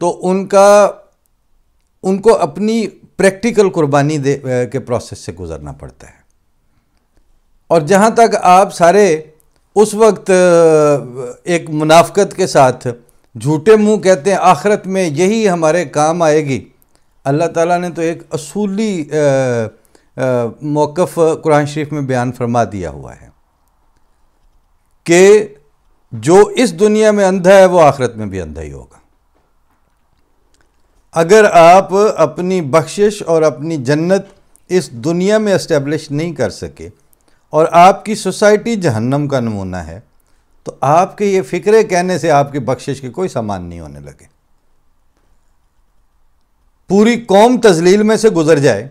تو ان کو اپنی پریکٹیکل قربانی کے پروسیس سے گزرنا پڑتا ہے. اور جہاں تک آپ سارے اس وقت ایک منافقت کے ساتھ جھوٹے منہ کہتے ہیں آخرت میں یہی ہمارے کام آئے گی، اللہ تعالیٰ نے تو ایک اصولی موقف قرآن شریف میں بیان فرما دیا ہوا ہے کہ جو اس دنیا میں اندھا ہے وہ آخرت میں بھی اندھا ہی ہوگا. اگر آپ اپنی بخشش اور اپنی جنت اس دنیا میں اسٹیبلش نہیں کر سکے اور آپ کی سوسائٹی جہنم کا نمونہ ہے تو آپ کے یہ فکرے کہنے سے آپ کی بخشش کے کوئی سامان نہیں ہونے لگے. پوری قوم تذلیل میں سے گزر جائے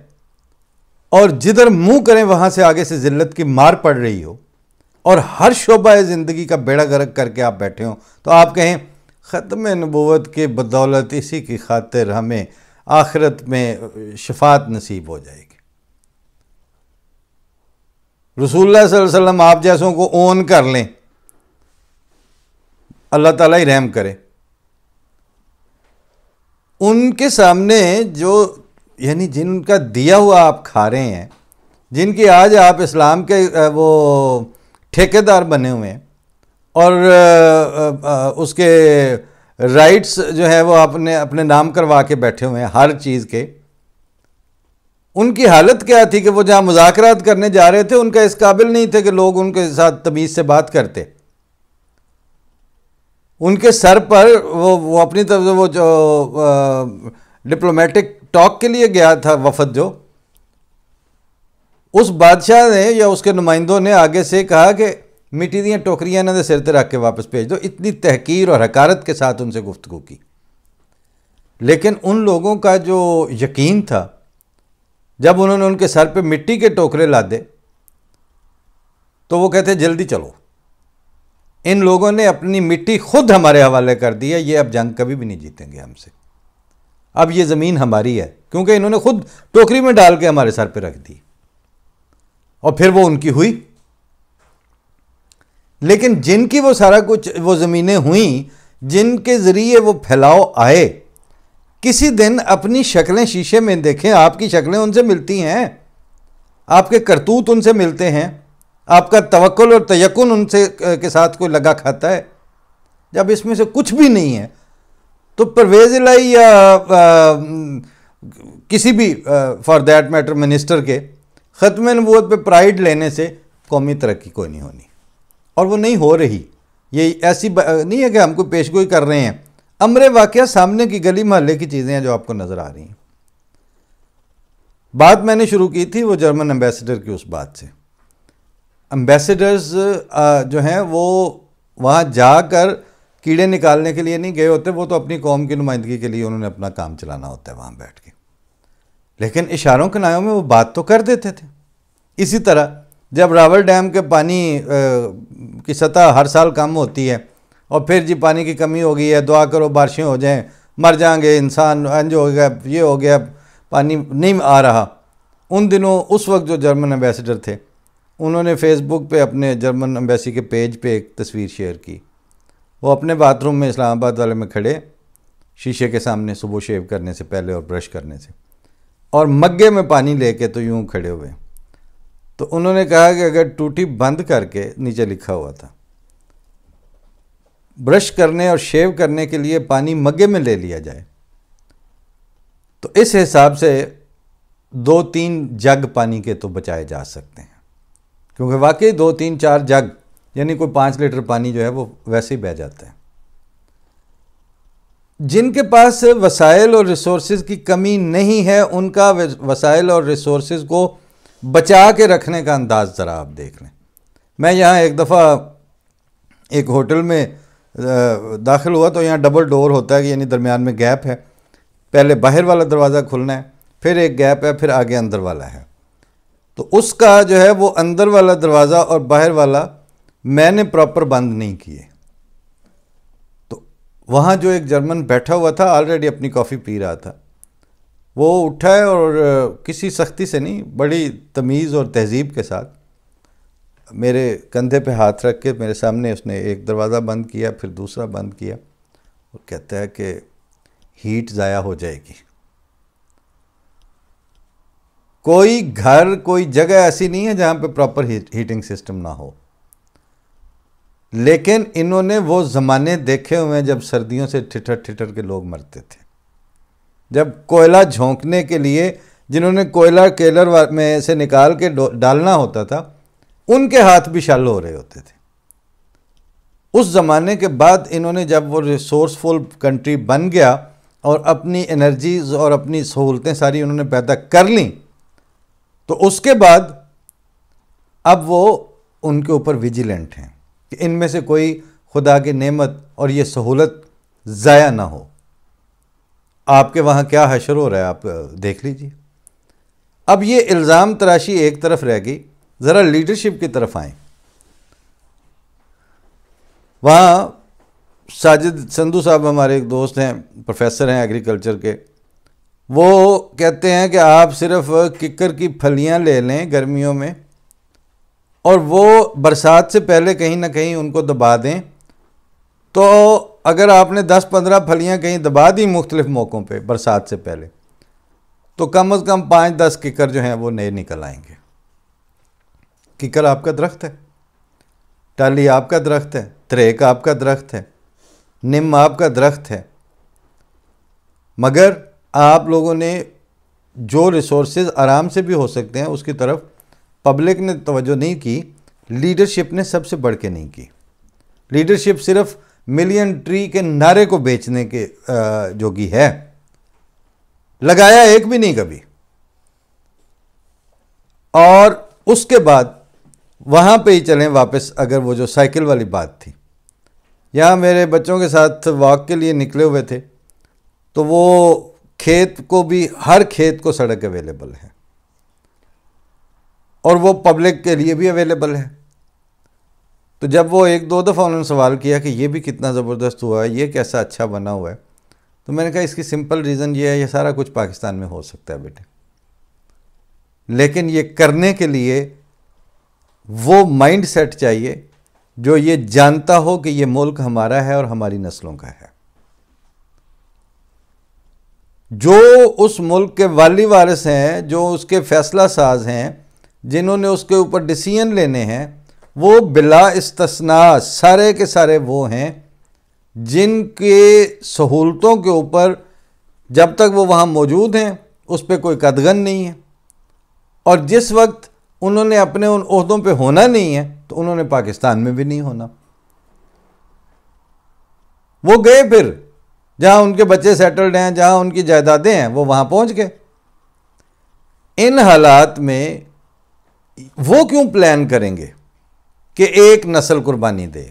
اور جدھر منہ کریں وہاں سے آگے سے ذلت کی مار پڑ رہی ہو اور ہر شعبہ زندگی کا بیڑا غرق کر کے آپ بیٹھے ہوں تو آپ کہیں ختم نبوت کے بدولت اسی کی خاطر ہمیں آخرت میں شفاعت نصیب ہو جائے گی. رسول اللہ صلی اللہ علیہ وسلم آپ جیسوں کو اون کر لیں، اللہ تعالیٰ ہی رحم کرے. ان کے سامنے جو یعنی جن کا دیا ہوا آپ کھا رہے ہیں، جن کی آج آپ اسلام کے وہ ٹھیکیدار بنے ہوئے ہیں اور اس کے رائٹس جو ہے وہ اپنے نام کروا کے بیٹھے ہوئے ہیں ہر چیز کے، ان کی حالت کیا تھی کہ وہ جہاں مذاکرات کرنے جا رہے تھے ان کا اس قابل نہیں تھے کہ لوگ ان کے ساتھ تمیز سے بات کرتے. ان کے سر پر وہ اپنی طرف سے وہ جو ڈپلومیٹک ٹاک کے لیے گیا تھا وفد، جو اس بادشاہ نے یا اس کے نمائندوں نے آگے سے کہا کہ مٹی دیاں ٹوکریاں انہوں نے سر تے رکھ کے واپس بھیج دو. اتنی تحقیر اور حقارت کے ساتھ ان سے گفتگو کی. لیکن ان لوگوں کا جو یقین تھا جب انہوں نے ان کے سر پہ مٹی کے ٹوکرے لادے تو وہ کہتے جلدی چلو، ان لوگوں نے اپنی مٹی خود ہمارے حوالے کر دی ہے، یہ اب جنگ کبھی بھی نہیں جیتیں گے ہم سے، اب یہ زمین ہماری ہے، کیونکہ انہوں نے خود ٹوکری میں ڈال کے ہمارے سر پہ رکھ دی. اور پھر وہ ان کی ہوئی. لیکن جن کی وہ سارا کچھ وہ زمینیں ہوئیں جن کے ذریعے وہ پھیلاؤ آئے، کسی دن اپنی شکلیں شیشے میں دیکھیں، آپ کی شکلیں ان سے ملتی ہیں، آپ کے کرتوت ان سے ملتے ہیں، آپ کا توکل اور تیقن ان سے کے ساتھ کوئی لگا کھاتا ہے. جب اس میں سے کچھ بھی نہیں ہے تو پرویز الہی یا کسی بھی فار دیٹ میٹر منسٹر کے ختم نبوت پہ پرائیڈ لینے سے قومی ترقی کوئی نہیں ہونی، اور وہ نہیں ہو رہی. یہ ایسی نہیں ہے کہ ہم کو پیشگوئی کر رہے ہیں، امر واقعہ سامنے کی گلی محلے کی چیزیں ہیں جو آپ کو نظر آ رہی ہیں. بات میں نے شروع کی تھی وہ جرمن ایمبیسڈر کی اس بات سے. ایمبیسڈرز جو ہیں وہ وہاں جا کر کیڑے نکالنے کے لیے نہیں گئے ہوتے، وہ تو اپنی قوم کی نمائندگی کے لیے انہوں نے اپنا کام چلانا ہوتا ہے وہاں بیٹھ کے. لیکن اشاروں کنایوں میں وہ بات تو کر دیتے تھے. اسی طرح جب راول ڈیم کے پانی کی سطح ہر سال کم ہوتی ہے اور پھر جی پانی کی کمی ہو گئی ہے، دعا کرو بارشیں ہو جائیں، مر جائیں گے انسان، انج ہو گیا، یہ ہو گیا، پانی نہیں آ رہا. ان دنوں اس وقت جو جرمن ایمبیسڈر تھے انہوں نے فیس بک پہ اپنے جرمن ایمبیسی کے پیج پہ ایک تصویر شیئر کی. وہ اپنے باتھ روم میں اسلام آباد والے میں کھڑے شیشے کے سامنے صبح شیو کرنے سے پہلے اور برش کرنے سے، اور مگے میں پانی لے کے تو یوں کھڑے ہوئے. تو انہوں نے کہا کہ اگر ٹوٹی بند کر کے، نیچے لکھا ہوا تھا، برش کرنے اور شیو کرنے کے لیے پانی مگے میں لے لیا جائے تو اس حساب سے 2-3 جگ پانی کے تو بچائے جا سکتے ہیں، کیونکہ واقعی 2-3-4 جگ یعنی کوئی 5 لیٹر پانی جو ہے وہ ویسے ہی بہہ جاتا ہے. جن کے پاس وسائل اور ریسورسز کی کمی نہیں ہے ان کا وسائل اور ریسورسز کو بچا کے رکھنے کا انداز ذرا آپ دیکھ لیں. میں یہاں ایک دفعہ ایک ہوٹل میں داخل ہوا تو یہاں ڈبل ڈور ہوتا ہے، یعنی درمیان میں گیپ ہے، پہلے باہر والا دروازہ کھلنا ہے، پھر ایک گیپ ہے، پھر آگے اندر والا ہے. تو اس کا جو ہے وہ اندر والا دروازہ اور باہر والا میں نے پراپر بند نہیں کیے. تو وہاں جو ایک جرمن بیٹھا ہوا تھا آلریڈی اپنی کافی پی رہا تھا، وہ اٹھا ہے اور کسی سختی سے نہیں، بڑی تمیز اور تہذیب کے ساتھ میرے کندھے پہ ہاتھ رکھ کے میرے سامنے اس نے ایک دروازہ بند کیا، پھر دوسرا بند کیا، اور کہتا ہے کہ ہیٹ ضائع ہو جائے گی. کوئی گھر کوئی جگہ ایسی نہیں ہے جہاں پہ پراپر ہیٹنگ سسٹم نہ ہو. لیکن انہوں نے وہ زمانے دیکھے ہوئے ہیں جب سردیوں سے ٹھٹر ٹھٹر کے لوگ مرتے تھے. جب کوئلہ جھونکنے کے لیے جنہوں نے کوئلہ کیلر میں سے نکال کے ڈالنا ہوتا تھا ان کے ہاتھ بھی شل ہو رہے ہوتے تھے. اس زمانے کے بعد انہوں نے جب وہ ریسورسفل کنٹری بن گیا اور اپنی انرجیز اور اپنی سہولتیں ساری انہوں نے پیدا کر لیں تو اس کے بعد اب وہ ان کے اوپر ویجیلنٹ ہیں کہ ان میں سے کوئی خدا کی نعمت اور یہ سہولت ضائع نہ ہو. آپ کے وہاں کیا حشر ہو رہا ہے آپ دیکھ لیجئے. اب یہ الزام تراشی ایک طرف رہ گئی، ذرا لیڈرشپ کی طرف آئیں. وہاں ساجد سندھو صاحب ہمارے ایک دوست ہیں، پروفیسر ہیں ایگریکلچر کے، وہ کہتے ہیں کہ آپ صرف ککر کی پھلیاں لے لیں گرمیوں میں اور وہ برسات سے پہلے کہیں نہ کہیں ان کو دبا دیں، تو اگر آپ نے 10-15 پھلیاں کہیں دبا دی مختلف موقعوں پہ برسات سے پہلے تو کم از کم 5-10 ککر جو ہیں وہ نئے نکل آئیں گے. ککر آپ کا درخت ہے، ٹالی آپ کا درخت ہے، تریک آپ کا درخت ہے، نم آپ کا درخت ہے، مگر آپ لوگوں نے جو ریسورسز آرام سے بھی ہو سکتے ہیں اس کی طرف پبلک نے توجہ نہیں کی. لیڈرشپ نے سب سے بڑھ کے نہیں کی. لیڈرشپ صرف ملین ٹری کے نعرے کو بیچنے کے جوگی ہے، لگایا ایک بھی نہیں کبھی. اور اس کے بعد وہاں پہ ہی چلیں واپس. اگر وہ جو سائیکل والی بات تھی، یہاں میرے بچوں کے ساتھ واک کے لیے نکلے ہوئے تھے تو وہ کھیت کو بھی، ہر کھیت کو سڑک اویلیبل ہے اور وہ پبلک کے لیے بھی اویلیبل ہے. تو جب وہ 1-2 دفعہ انہوں نے سوال کیا کہ یہ بھی کتنا زبردست ہوا ہے، یہ کیسا اچھا بنا ہوا ہے، تو میں نے کہا اس کی سمپل ریزن یہ ہے، یہ سارا کچھ پاکستان میں ہو سکتا ہے بیٹے، لیکن یہ کرنے کے لیے وہ مائنڈ سیٹ چاہیے جو یہ جانتا ہو کہ یہ ملک ہمارا ہے اور ہماری نسلوں کا ہے. جو اس ملک کے والی وارث ہیں، جو اس کے فیصلہ ساز ہیں، جنہوں نے اس کے اوپر ڈیسیژن لینے ہیں، وہ بلا استثناء سارے کے سارے وہ ہیں جن کے سہولتوں کے اوپر جب تک وہ وہاں موجود ہیں اس پہ کوئی قدغن نہیں ہے، اور جس وقت انہوں نے اپنے ان عہدوں پہ ہونا نہیں ہے تو انہوں نے پاکستان میں بھی نہیں ہونا. وہ گئے پھر جہاں ان کے بچے سیٹلڈ ہیں، جہاں ان کی جائیدادیں ہیں، وہ وہاں پہنچ گئے. ان حالات میں وہ کیوں پلان کریں گے کہ ایک نسل قربانی دے؟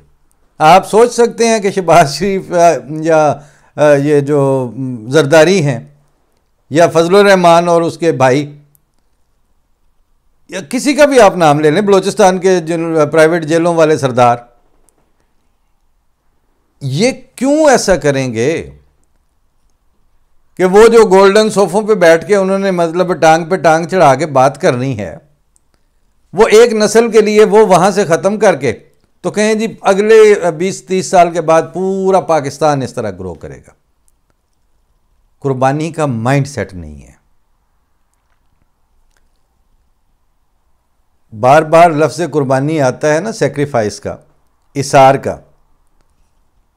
آپ سوچ سکتے ہیں کہ شہباز شریف یا یہ جو زرداری ہیں یا فضل الرحمان اور اس کے بھائی یا کسی کا بھی آپ نام لے لیں، بلوچستان کے پرائیویٹ جیلوں والے سردار، یہ کیوں ایسا کریں گے کہ وہ جو گولڈن صوفوں پہ بیٹھ کے انہوں نے مطلب ٹانگ پہ ٹانگ چڑھا کے بات کرنی ہے، وہ ایک نسل کے لیے وہ وہاں سے ختم کر کے تو کہیں جی اگلے 20-30 سال کے بعد پورا پاکستان اس طرح گرو کرے گا. قربانی کا مائنڈ سیٹ نہیں ہے. بار بار لفظ قربانی آتا ہے نا، سیکریفائس کا، اثار کا.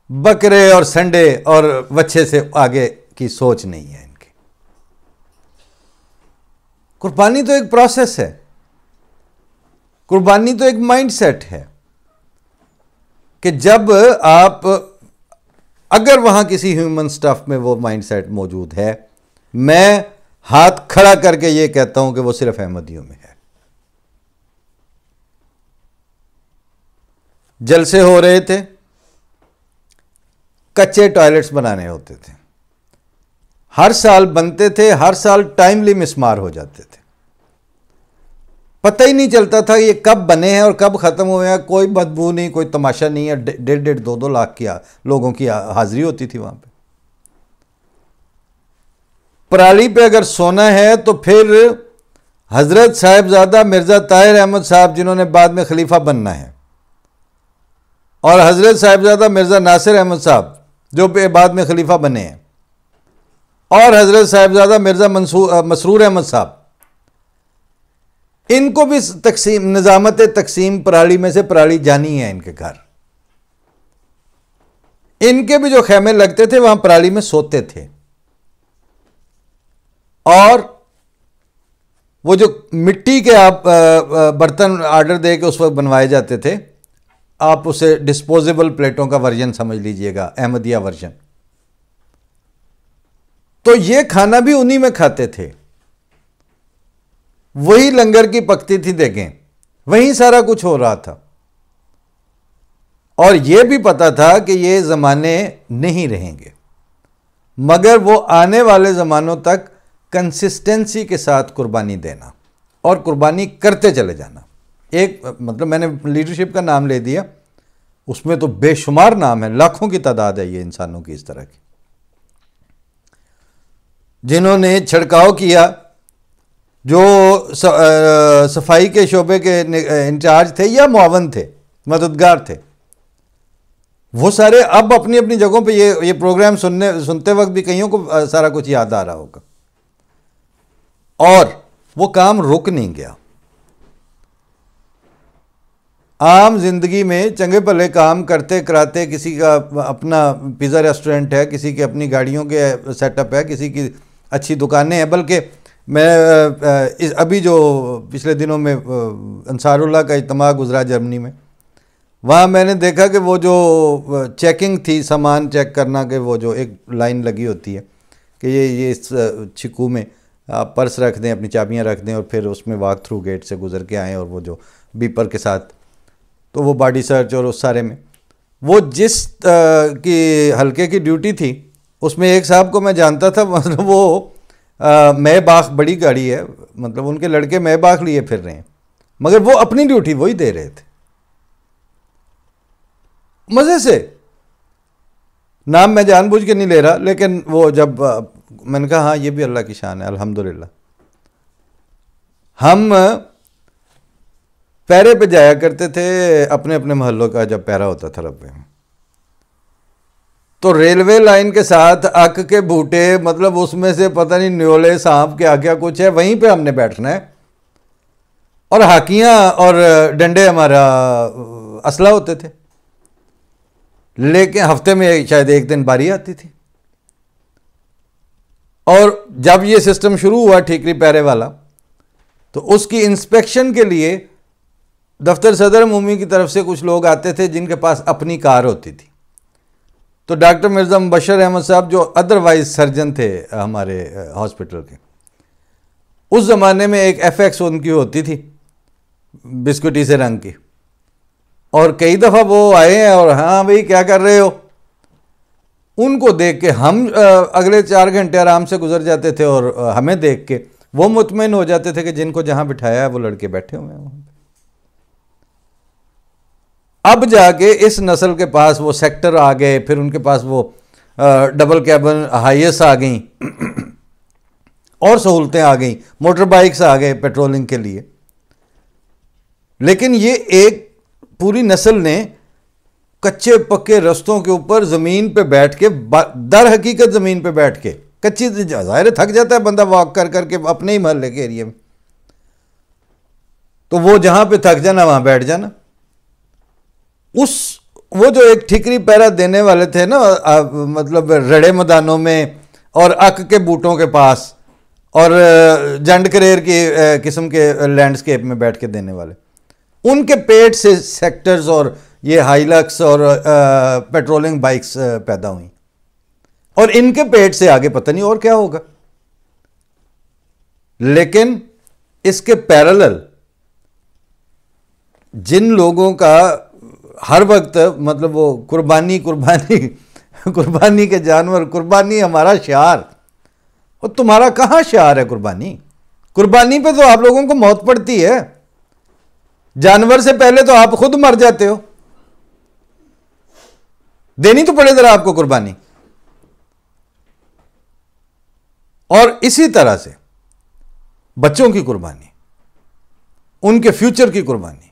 بکرے اور سنڈے اور وچھے سے آگے کی سوچ نہیں ہے ان کی. قربانی تو ایک پروسیس ہے، قربانی تو ایک مائنڈ سیٹ ہے کہ جب آپ اگر وہاں کسی ہیومن سٹف میں وہ مائنڈ سیٹ موجود ہے، میں ہاتھ کھڑا کر کے یہ کہتا ہوں کہ وہ صرف احمدیوں میں ہے. جلسے ہو رہے تھے، کچے ٹوائلٹس بنانے ہوتے تھے، ہر سال بنتے تھے، ہر سال ٹائملی مسمار ہو جاتے تھے، پتہ ہی نہیں چلتا تھا یہ کب بنے ہیں اور کب ختم ہوئے ہیں. کوئی بدبو نہیں، کوئی تماشا نہیں ہے. 1.5-2 لاکھ کی لوگوں کی حاضری ہوتی تھی وہاں پہ. پرالی پہ اگر سونا ہے تو پھر حضرت صاحبزادہ مرزا طاہر احمد صاحب جنہوں نے بعد میں خلیفہ بننا ہے، اور حضرت صاحبزادہ مرزا ناصر احمد صاحب جو بعد میں خلیفہ بنے ہیں، اور حضرت صاحبزادہ مرزا مسرور احمد صاحب، ان کو بھی نظامت تقسیم پرالی میں سے پرالی جانی ہے ان کے گھر. ان کے بھی جو خیمے لگتے تھے وہاں پرالی میں سوتے تھے. اور وہ جو مٹی کے آپ برتن آرڈر دے کے اس وقت بنوائے جاتے تھے، آپ اسے ڈسپوزیبل پلیٹوں کا ورژن سمجھ لیجئے گا، احمدیہ ورژن. تو یہ کھانا بھی انہی میں کھاتے تھے. وہی لنگر کی پکتی تھی دیکھیں، وہیں سارا کچھ ہو رہا تھا. اور یہ بھی پتا تھا کہ یہ زمانے نہیں رہیں گے، مگر وہ آنے والے زمانوں تک کنسسٹنسی کے ساتھ قربانی دینا اور قربانی کرتے چلے جانا. ایک مطلب میں نے لیڈرشپ کا نام لے دیا، اس میں تو بے شمار نام ہے، لاکھوں کی تعداد ہے یہ انسانوں کی اس طرح کی، جنہوں نے چھڑکاؤ کیا، جو صفائی کے شعبے کے انچارج تھے یا معاون تھے، مددگار تھے. وہ سارے اب اپنی اپنی جگہوں پہ یہ پروگرام سنتے وقت بھی کئیوں کو سارا کچھ یاد آ رہا ہوگا. اور وہ کام رک نہیں گیا. عام زندگی میں چنگے بھلے کام کرتے کراتے، کسی کا اپنا پیزا ریسٹورنٹ ہے، کسی کی اپنی گاڑیوں کے سیٹ اپ ہے، کسی کی اچھی دکانیں ہیں. بلکہ میں ابھی جو پچھلے دنوں میں انصار اللہ کا اجتماع گزرا جرمنی میں، وہاں میں نے دیکھا کہ وہ جو چیکنگ تھی، سامان چیک کرنا، کہ وہ جو ایک لائن لگی ہوتی ہے کہ یہ اس چھکو میں آپ پرس رکھ دیں، اپنی چابیاں رکھ دیں، اور پھر اس میں واک تھرو گیٹ سے گزر کے آئیں، اور وہ جو بیپر کے ساتھ، تو وہ باڈی سرچ اور اس سارے میں وہ جس کی حلقے کی ڈیوٹی تھی، اس میں ایک صاحب کو میں جانتا تھا. مطلب وہ مے باخ بڑی گاڑی ہے، مطلب ان کے لڑکے مے باخ لیے پھر رہے ہیں، مگر وہ اپنی ڈیوٹی وہی دے رہے تھے مزے سے. نام میں جان بوجھ کے نہیں لے رہا، لیکن وہ جب میں نے کہا ہاں یہ بھی اللہ کی شان ہے الحمدللہ. ہم پیرے پہ جایا کرتے تھے اپنے اپنے محلوں کا، جب پیرا ہوتا تھا ربے میں، تو ریلوے لائن کے ساتھ اک کے بوٹے، مطلب اس میں سے پتہ نہیں نیولے سانپ کیا کیا کچھ ہے، وہیں پہ ہم نے بیٹھنا ہے. اور ہاکیاں اور ڈنڈے ہمارا اسلحہ ہوتے تھے. لیکن ہفتے میں شاید ایک دن باری آتی تھی. اور جب یہ سسٹم شروع ہوا ٹھیکری پیرے والا، تو اس کی انسپیکشن کے لیے دفتر صدر عمومی کی طرف سے کچھ لوگ آتے تھے جن کے پاس اپنی کار ہوتی تھی. تو ڈاکٹر مرزا مبشر احمد صاحب جو ادروائز سرجن تھے ہمارے ہاسپٹل کے، اس زمانے میں ایک ایف ایکس ان کی ہوتی تھی بسکٹی سے رنگ کی، اور کئی دفعہ وہ آئے ہیں اور ہاں بھئی کیا کر رہے ہو، ان کو دیکھ کے ہم اگلے 4 گھنٹے آرام سے گزر جاتے تھے، اور ہمیں دیکھ کے وہ مطمئن ہو جاتے تھے کہ جن کو جہاں بٹھایا ہے وہ لڑکے بیٹھے ہوئے ہیں وہاں پہ. اب جا کے اس نسل کے پاس وہ سیکٹر آ گئے، پھر ان کے پاس وہ ڈبل کیبن ہائیس آ گئیں، اور سہولتیں آ گئیں، موٹر بائکس آ گئے پیٹرولنگ کے لیے. لیکن یہ ایک پوری نسل نے کچے پکے رستوں کے اوپر زمین پہ بیٹھ کے، در حقیقت زمین پہ بیٹھ کے، کچی ظاہر تھک جاتا ہے بندہ واک کر کر کے اپنے ہی محلے کے ایریے میں، تو وہ جہاں پہ تھک جانا وہاں بیٹھ جانا. وہ جو ایک ٹھیکری پیرا دینے والے تھے نا، مطلب رڑے میدانوں میں اور اک کے بوٹوں کے پاس اور جنڈ کریر کی قسم کے لینڈسکیپ میں بیٹھ کے دینے والے، ان کے پیٹ سے سیکٹرز اور یہ ہائیلکس اور پیٹرولنگ بائکس پیدا ہوئیں، اور ان کے پیٹ سے آگے پتہ نہیں اور کیا ہوگا. لیکن اس کے پیرالل جن لوگوں کا ہر وقت مطلب وہ قربانی کے جانور، قربانی ہمارا شعار، اور تمہارا کہاں شعار ہے قربانی پہ تو آپ لوگوں کو موت پڑتی ہے. جانور سے پہلے تو آپ خود مر جاتے ہو، دینی تو پڑے ذرا آپ کو قربانی. اور اسی طرح سے بچوں کی قربانی، ان کے فیوچر کی قربانی،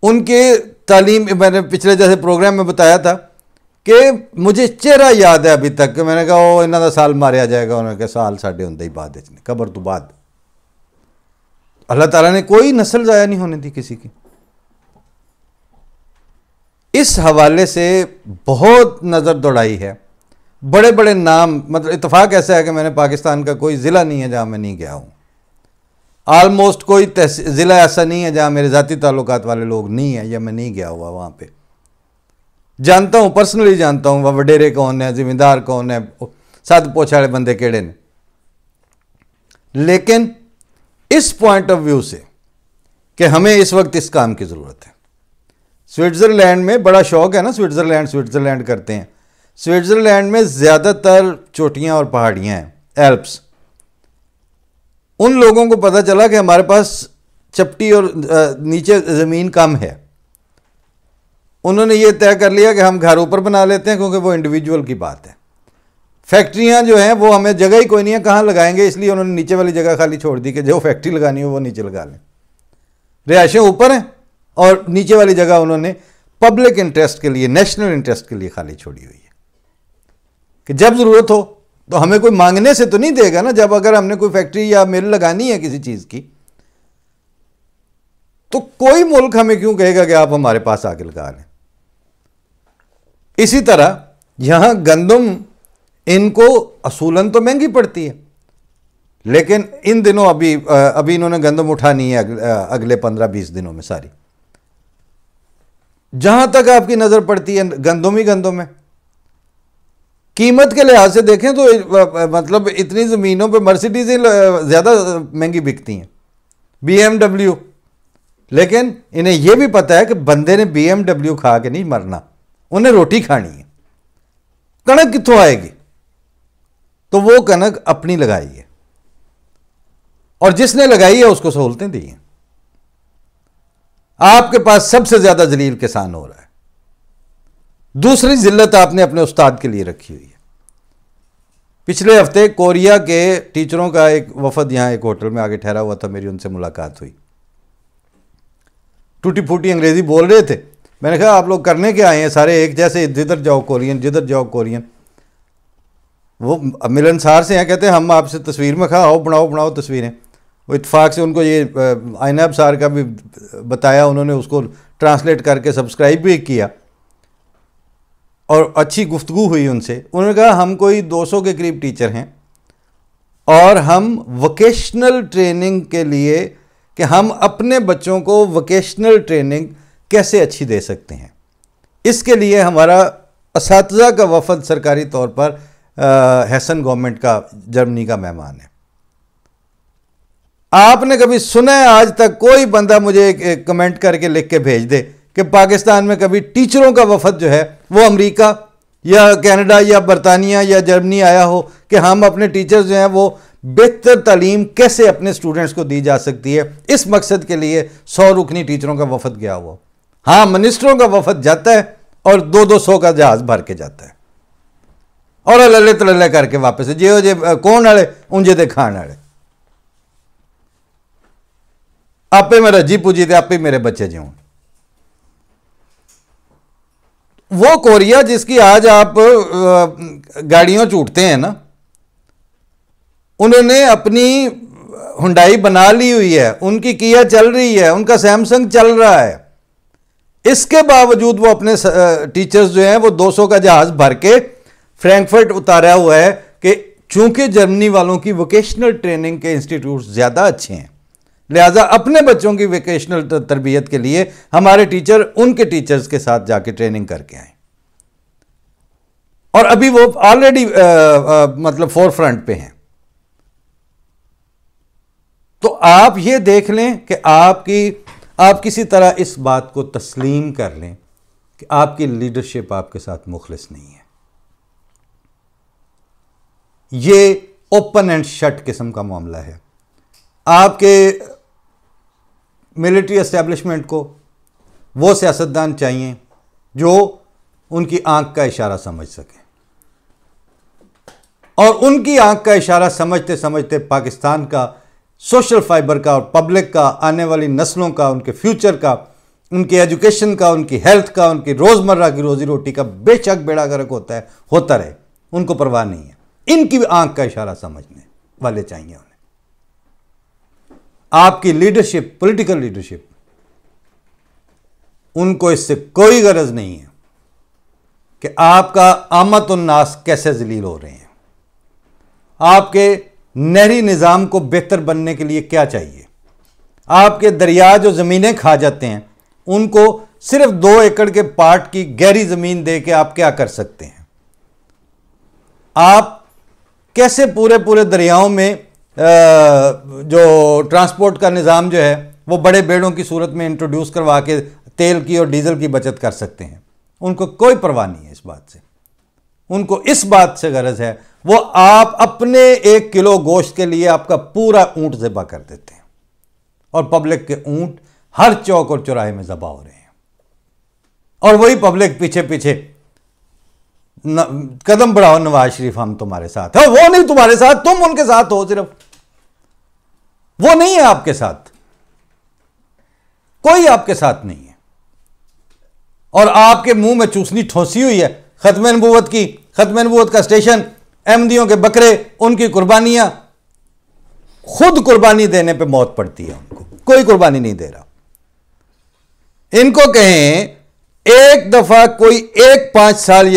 ان کے تعلیم، میں نے پچھلے جیسے پروگرام میں بتایا تھا کہ مجھے چہرہ یاد ہے ابھی تک کہ میں نے کہا وہ انہوں دا سال ماریا جائے گا، انہوں نے کہا سال ساڑھے ہوندے ہی بعد قبر تو بعد. اللہ تعالیٰ نے کوئی نسل ضائع نہیں ہونے دی کسی کی. اس حوالے سے بہت نظر دوڑائی ہے، بڑے بڑے نام، مطلب اتفاق ایسا ہے کہ میں نے پاکستان کا کوئی ضلع نہیں ہے جہاں میں نہیں گیا ہوں، آلموسٹ کوئی ضلع ایسا نہیں ہے جہاں میرے ذاتی تعلقات والے لوگ نہیں ہیں یا میں نہیں گیا ہوا وہاں پہ. جانتا ہوں، پرسنلی جانتا ہوں وہ وڈیرے کون ہے، ذمہ دار کون ہے، ساتھ پوچھ والے بندے کیڑے نے. لیکن اس پوائنٹ آف ویو سے کہ ہمیں اس وقت اس کام کی ضرورت ہے. سوئٹزرلینڈ میں بڑا شوق ہے نا، سوئٹزرلینڈ کرتے ہیں. سوئٹزرلینڈ میں زیادہ تر چوٹیاں اور پہاڑیاں ہیں، ایلپس. ان لوگوں کو پتہ چلا کہ ہمارے پاس چپٹی اور نیچے زمین کم ہے. انہوں نے یہ طے کر لیا کہ ہم گھر اوپر بنا لیتے ہیں کیونکہ وہ انڈیویجول کی بات ہے. فیکٹریاں جو ہیں وہ ہمیں جگہ ہی کوئی نہیں ہے، کہاں لگائیں گے، اس لیے انہوں نے نیچے والی جگہ خالی چھوڑ دی کہ جو فیکٹری لگانی ہو وہ نیچے لگا لیں. رہائشیں اوپر ہیں اور نیچے والی جگہ انہوں نے پبلک انٹرسٹ کے لیے، نیشنل انٹرسٹ کے لیے خالی چھوڑی ہوئی ہے کہ جب ضرورت ہو تو ہمیں کوئی مانگنے سے تو نہیں دے گا نا. جب اگر ہم نے کوئی فیکٹری یا مل لگانی ہے کسی چیز کی تو کوئی ملک ہمیں کیوں کہے گا کہ آپ ہمارے پاس آ کے لگا لیں. اسی طرح یہاں گندم ان کو اصولاً تو مہنگی پڑتی ہے، لیکن ان دنوں ابھی انہوں نے گندم اٹھانی ہے اگلے 15-20 دنوں میں ساری. جہاں تک آپ کی نظر پڑتی ہے گندم ہی گندم ہے. قیمت کے لحاظ سے دیکھیں تو مطلب اتنی زمینوں پہ مرسیڈیزیں زیادہ مہنگی بکتی ہیں، بی ایم ڈبلیو. لیکن انہیں یہ بھی پتہ ہے کہ بندے نے بی ایم ڈبلیو کھا کے نہیں مرنا، انہیں روٹی کھانی ہے. کنک کتوں آئے گی؟ تو وہ کنک اپنی لگائی ہے، اور جس نے لگائی ہے اس کو سہولتیں دی ہیں. آپ کے پاس سب سے زیادہ ذلیل کسان ہو رہا ہے. دوسری ذلت آپ نے اپنے استاد کے لیے رکھی ہوئی ہے. پچھلے ہفتے کوریا کے ٹیچروں کا ایک وفد یہاں ایک ہوٹل میں آگے ٹھہرا ہوا تھا، میری ان سے ملاقات ہوئی. ٹوٹی پھوٹی انگریزی بول رہے تھے. میں نے کہا آپ لوگ کرنے کے آئے ہیں سارے ایک جیسے، جدھر جاؤ کورین، جدھر جاؤ کورین. وہ ملنسار سے ہیں، کہتے ہیں ہم آپ سے تصویر میں کہا آؤ بناؤ تصویریں. وہ اتفاق سے ان کو یہ آئناب صار کا بھی بتایا، انہوں نے اس کو ٹرانسلیٹ کر کے سبسکرائب بھی کیا اور اچھی گفتگو ہوئی ان سے. انہوں نے کہا ہم کوئی 200 کے قریب ٹیچر ہیں اور ہم ووکیشنل ٹریننگ کے لیے کہ ہم اپنے بچوں کو ووکیشنل ٹریننگ کیسے اچھی دے سکتے ہیں، اس کے لیے ہمارا اساتذہ کا وفد سرکاری طور پر ہیسن گورنمنٹ کا، جرمنی کا مہمان ہے. آپ نے کبھی سنا ہے آج تک کوئی بندہ مجھے ایک کمنٹ کر کے لکھ کے بھیج دے کہ پاکستان میں کبھی ٹیچروں کا وفد جو ہے وہ امریکہ یا کینیڈا یا برطانیہ یا جرمنی آیا ہو کہ ہم اپنے ٹیچرز جو ہیں وہ بہتر تعلیم کیسے اپنے سٹوڈنٹس کو دی جا سکتی ہے، اس مقصد کے لیے 100 رکنی ٹیچروں کا وفد گیا ہوا. ہاں منسٹروں کا وفد جاتا ہے اور 200 کا جہاز بھر کے جاتا ہے اور اللہ تللہ کر کے واپس جے کون والے انجے دے کھان والے. آپے میں رجی پوجی تھے، آپے میرے بچے جی ہوں. وہ کوریا جس کی آج آپ گاڑیوں چوٹتے ہیں نا، انہوں نے اپنی ہنڈائی بنا لی ہوئی ہے، ان کی کیا چل رہی ہے، ان کا سیمسنگ چل رہا ہے. اس کے باوجود وہ اپنے ٹیچرز جو ہیں وہ 200 کا جہاز بھر کے فرینکفرٹ اتارا ہوا ہے کہ چونکہ جرمنی والوں کی ووکیشنل ٹریننگ کے انسٹیٹیوٹ زیادہ اچھے ہیں، لہٰذا اپنے بچوں کی ووکیشنل تربیت کے لیے ہمارے ٹیچر ان کے ٹیچرز کے ساتھ جا کے ٹریننگ کر کے آئیں. اور ابھی وہ آلریڈی مطلب فور فرنٹ پہ ہیں. تو آپ یہ دیکھ لیں کہ آپ کسی طرح اس بات کو تسلیم کر لیں کہ آپ کی لیڈرشپ آپ کے ساتھ مخلص نہیں ہے. یہ اوپن اینڈ شٹ قسم کا معاملہ ہے. آپ کے ملٹری اسٹیبلشمنٹ کو وہ سیاستدان چاہیے جو ان کی آنکھ کا اشارہ سمجھ سکیں، اور ان کی آنکھ کا اشارہ سمجھتے سمجھتے پاکستان کا سوشل فائبر کا اور پبلک کا، آنے والی نسلوں کا، ان کے فیوچر کا ان کی ایجوکیشن کا، ان کی ہیلتھ کا، ان کی روزمرہ کی روزی روٹی کا بے شک بیڑا گرک ہوتا رہے، ان کو پرواہ نہیں ہے۔ ان کی آنکھ کا اشارہ سمجھنے والے چاہیے انہیں۔ آپ کی لیڈرشپ، پولیٹیکل لیڈرشپ، ان کو اس سے کوئی غرض نہیں ہے کہ آپ کا عامت الناس کیسے ذلیل ہو رہے ہیں۔ آپ کے نہری نظام کو بہتر بننے کے لیے کیا چاہیے؟ آپ کے دریا جو زمینیں کھا جاتے ہیں ان کو صرف 2 ایکڑ کے پارٹ کی گہری زمین دے کے آپ کیا کر سکتے ہیں؟ آپ کیسے پورے دریاؤں میں جو ٹرانسپورٹ کا نظام جو ہے وہ بڑے بیڑوں کی صورت میں انٹروڈیوس کروا کے تیل کی اور ڈیزل کی بچت کر سکتے ہیں؟ ان کو کوئی پرواہ نہیں ہے اس بات سے۔ ان کو اس بات سے غرض ہے، وہ آپ اپنے 1 کلو گوشت کے لیے آپ کا پورا اونٹ ذبح کر دیتے ہیں، اور پبلک کے اونٹ ہر چوک اور چوراہے میں ذبح ہو رہے ہیں، اور وہی پبلک پیچھے قدم بڑھاؤ نواز شریف ہم تمہارے ساتھ ہیں۔ وہ نہیں تمہارے ساتھ، تم ان کے ساتھ ہو، صرف وہ نہیں ہے آپ کے ساتھ، کوئی آپ کے ساتھ نہیں ہے۔ اور آپ کے منہ میں چوسنی ٹھونسی ہوئی ہے ختم نبوت کی، ختم نبوت کا اسٹیشن، احمدیوں کے بکرے، ان کی قربانیاں، خود قربانی دینے پہ موت پڑتی ہے ان کو، کوئی قربانی نہیں دے رہا۔ ان کو کہیں ایک دفعہ کوئی 5 سال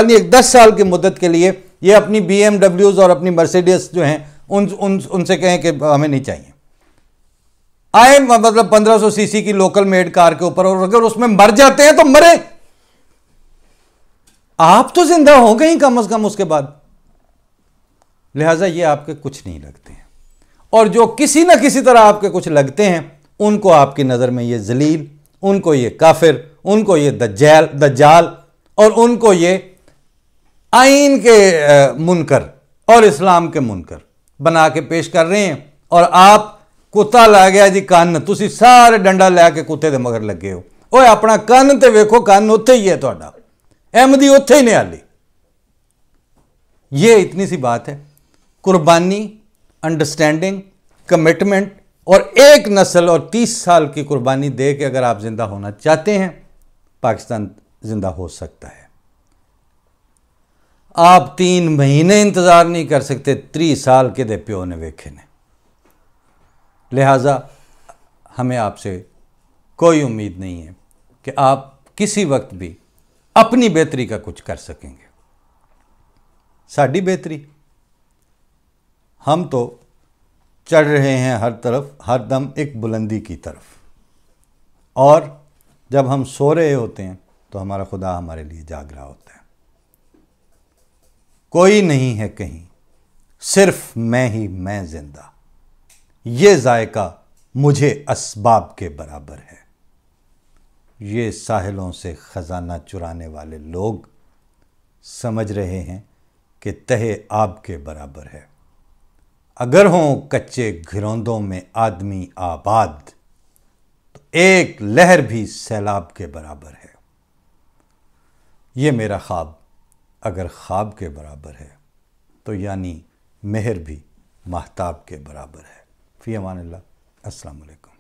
نہیں 10 سال کی مدت کے لیے یہ اپنی BMW اور اپنی مرسیڈیز جو ہیں ان سے کہیں کہ ہمیں نہیں چاہیے، آئے مطلب 1500 سی سی کی لوکل میڈ کار کے اوپر، اور اگر اس میں مر جاتے ہیں تو مرے، آپ تو زندہ ہو گئے کم از کم اس کے بعد۔ لہٰذا یہ آپ کے کچھ نہیں لگتے ہیں، اور جو کسی نہ کسی طرح آپ کے کچھ لگتے ہیں ان کو آپ کی نظر میں یہ ذلیل، ان کو یہ کافر، ان کو یہ دجال، اور ان کو یہ آئین کے منکر اور اسلام کے منکر بنا کے پیش کر رہے ہیں۔ اور آپ کتا لا گیا جی کن، تسی سارے ڈنڈا لے کے کتے دے مگر لگے ہو۔ اوے اپنا کن تے ویکھو، کن اتھے ہی ہے تہاڈا، احمدی اتھے ہی نے حالی۔ یہ اتنی سی بات ہے، قربانی، انڈرسٹینڈنگ، کمٹمنٹ، اور 1 نسل اور 30 سال کی قربانی دے کے اگر آپ زندہ ہونا چاہتے ہیں، پاکستان زندہ ہو سکتا ہے۔ آپ 3 مہینے انتظار نہیں کر سکتے، 30 سال کے دے پیو نے ویکھے نے۔ لہٰذا ہمیں آپ سے کوئی امید نہیں ہے کہ آپ کسی وقت بھی اپنی بہتری کا کچھ کر سکیں گے۔ ساڈی بہتری، ہم تو چڑھ رہے ہیں ہر طرف، ہر دم ایک بلندی کی طرف، اور جب ہم سو رہے ہوتے ہیں تو ہمارا خدا ہمارے لیے جاگ رہا ہوتا ہے۔ کوئی نہیں ہے کہیں، صرف میں ہی میں زندہ، یہ ذائقہ مجھے اسباب کے برابر ہے۔ یہ ساحلوں سے خزانہ چرانے والے لوگ سمجھ رہے ہیں کہ تہے آب کے برابر ہے۔ اگر ہوں کچے گھروندوں میں آدمی آباد، تو ایک لہر بھی سیلاب کے برابر ہے۔ یہ میرا خواب اگر خواب کے برابر ہے تو یعنی مہر بھی مہتاب کے برابر ہے۔ فی امان اللہ، السلام علیکم۔